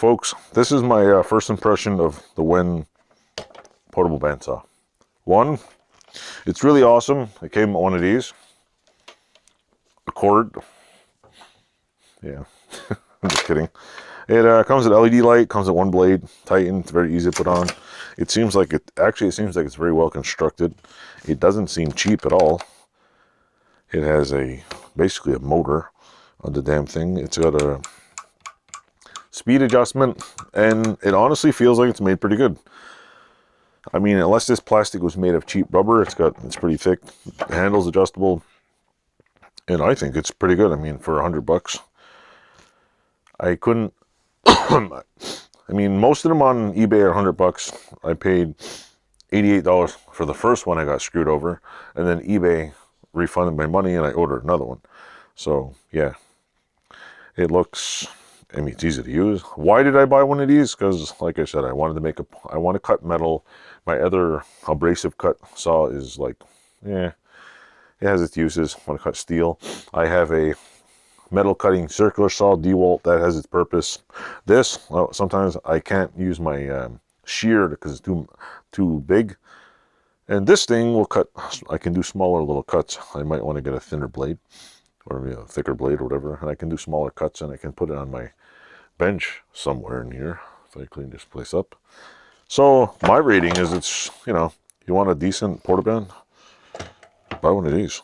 folks, this is my first impression of the WEN portable bandsaw. One, it's really awesome. It came with one of these. A cord. Yeah, I'm just kidding. It comes with LED light, comes with one blade, Titan. It's very easy to put on. It seems like it's very well constructed. It doesn't seem cheap at all. It has basically a motor on the damn thing. It's got a speed adjustment, and it honestly feels like it's made pretty good. I mean, unless this plastic was made of cheap rubber, it's pretty thick. The handle's adjustable, and I think it's pretty good. I mean, for $100, I couldn't. I mean, most of them on eBay are $100. I paid $88 for the first one. I got screwed over, and then eBay refunded my money, and I ordered another one. So yeah, it looks. I mean, it's easy to use. Why did I buy one of these? Because, like I said, I want to cut metal. My other abrasive cut saw is like, yeah, it has its uses. I want to cut steel. I have a metal cutting circular saw, DeWalt, that has its purpose. This, well, sometimes I can't use my shear because it's too big. And this thing will cut. I can do smaller little cuts. I might want to get a thinner blade, or a thicker blade or whatever, and I can do smaller cuts, and I can put it on my bench somewhere in here if I clean this place up. So my rating is, it's, you know, you want a decent portaband, buy one of these.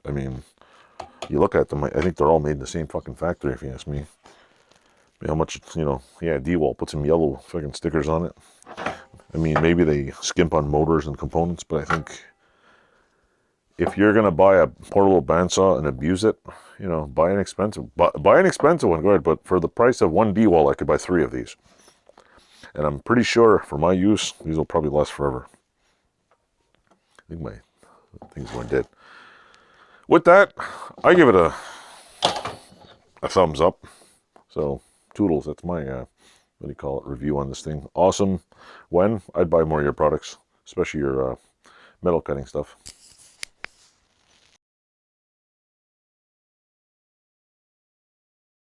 I mean, you look at them, I think they're all made in the same fucking factory, if you ask me. How much, you know, yeah, DeWalt put some yellow fucking stickers on it. I mean, maybe they skimp on motors and components, but I think if you're gonna buy a portable bandsaw and abuse it, you know, buy an expensive one, go ahead. But for the price of one DeWalt, I could buy 3 of these, and I'm pretty sure for my use, these will probably last forever. I think my thing's going dead. With that, I give it a thumbs up. So toodles. That's my what do you call it? Review on this thing. Awesome. WEN, I'd buy more of your products, especially your metal cutting stuff.